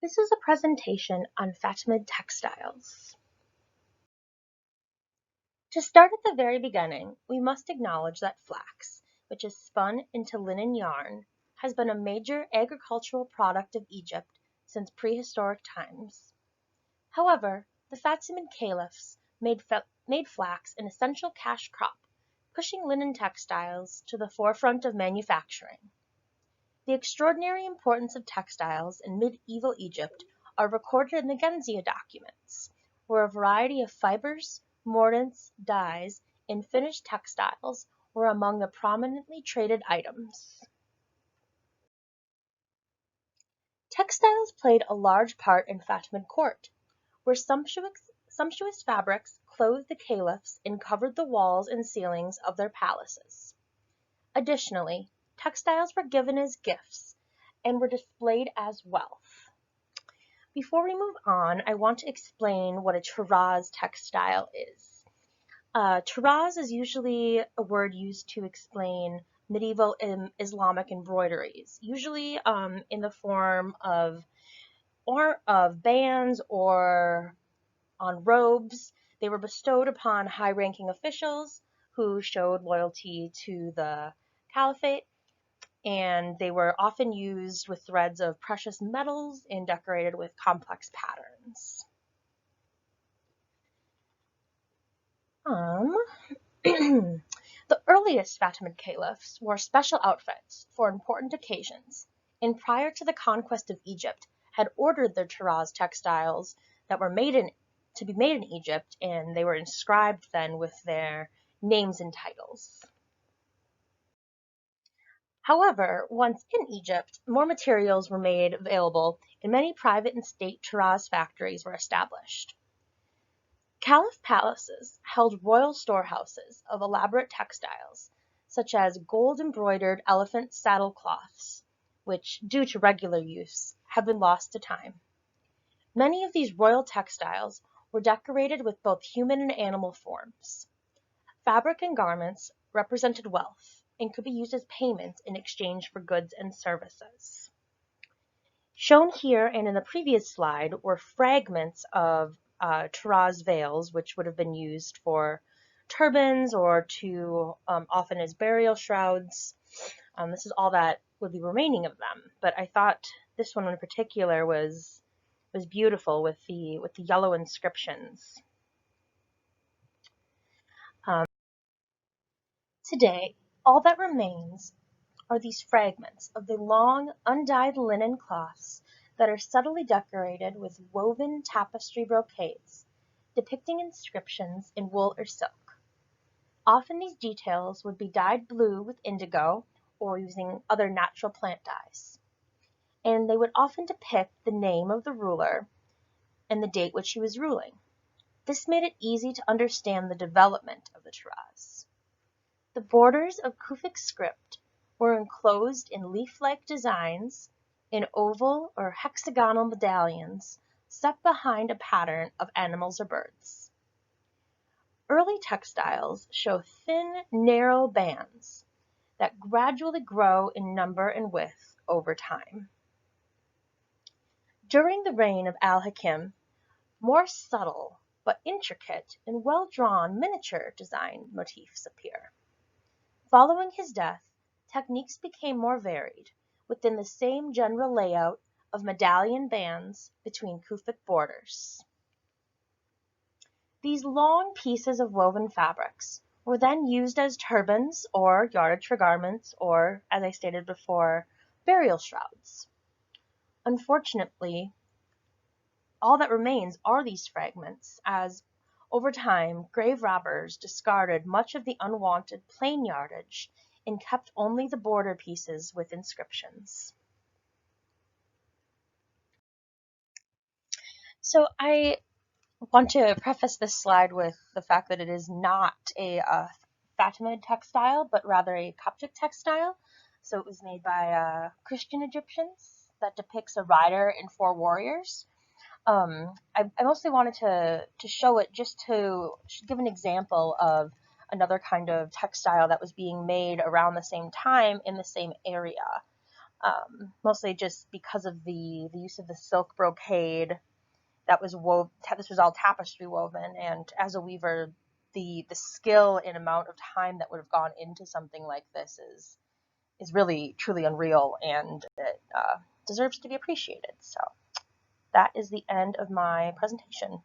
This is a presentation on Fatimid Textiles. To start at the very beginning, we must acknowledge that flax, which is spun into linen yarn, has been a major agricultural product of Egypt since prehistoric times. However, the Fatimid caliphs made flax an essential cash crop, pushing linen textiles to the forefront of manufacturing. The extraordinary importance of textiles in medieval Egypt are recorded in the Genzia documents, where a variety of fibers, mordants, dyes, and finished textiles were among the prominently traded items. Textiles played a large part in Fatimid court, where sumptuous fabrics clothed the caliphs and covered the walls and ceilings of their palaces. Additionally, textiles were given as gifts and were displayed as wealth. Before we move on, I want to explain what a taraz textile is. Taraz is usually a word used to explain medieval Islamic embroideries, usually in the form of bands or on robes. They were bestowed upon high-ranking officials who showed loyalty to the caliphate, and they were often used with threads of precious metals and decorated with complex patterns. The earliest Fatimid caliphs wore special outfits for important occasions, and prior to the conquest of Egypt, had ordered their taraz textiles that were to be made in Egypt, and they were inscribed then with their names and titles. However, once in Egypt, more materials were made available, and many private and state taraz factories were established. Caliph palaces held royal storehouses of elaborate textiles, such as gold-embroidered elephant saddle cloths, which, due to regular use, have been lost to time. Many of these royal textiles were decorated with both human and animal forms. Fabric and garments represented wealth and could be used as payment in exchange for goods and services. Shown here and in the previous slide were fragments of taraz veils, which would have been used for turbans or often as burial shrouds. This is all that would be remaining of them, but I thought this one in particular was beautiful with the yellow inscriptions. Today, all that remains are these fragments of the long, undyed linen cloths that are subtly decorated with woven tapestry brocades, depicting inscriptions in wool or silk. Often these details would be dyed blue with indigo or using other natural plant dyes. And they would often depict the name of the ruler and the date which he was ruling. This made it easy to understand the development of the taraz. The borders of Kufic script were enclosed in leaf-like designs in oval or hexagonal medallions set behind a pattern of animals or birds. Early textiles show thin, narrow bands that gradually grow in number and width over time. During the reign of Al-Hakim, more subtle but intricate and well-drawn miniature design motifs appear. Following his death, techniques became more varied, within the same general layout of medallion bands between Kufic borders. These long pieces of woven fabrics were then used as turbans or yardage for garments or, as I stated before, burial shrouds. Unfortunately, all that remains are these fragments, as over time, grave robbers discarded much of the unwanted plain yardage and kept only the border pieces with inscriptions. So I want to preface this slide with the fact that it is not a Fatimid textile, but rather a Coptic textile. So it was made by Christian Egyptians that depicts a rider and 4 warriors. I mostly wanted to show it just to give an example of another kind of textile that was being made around the same time in the same area. mostly just because of the use of the silk brocade that was wove. This was all tapestry woven, and as a weaver, the skill and amount of time that would have gone into something like this is really truly unreal, and it deserves to be appreciated. So that is the end of my presentation.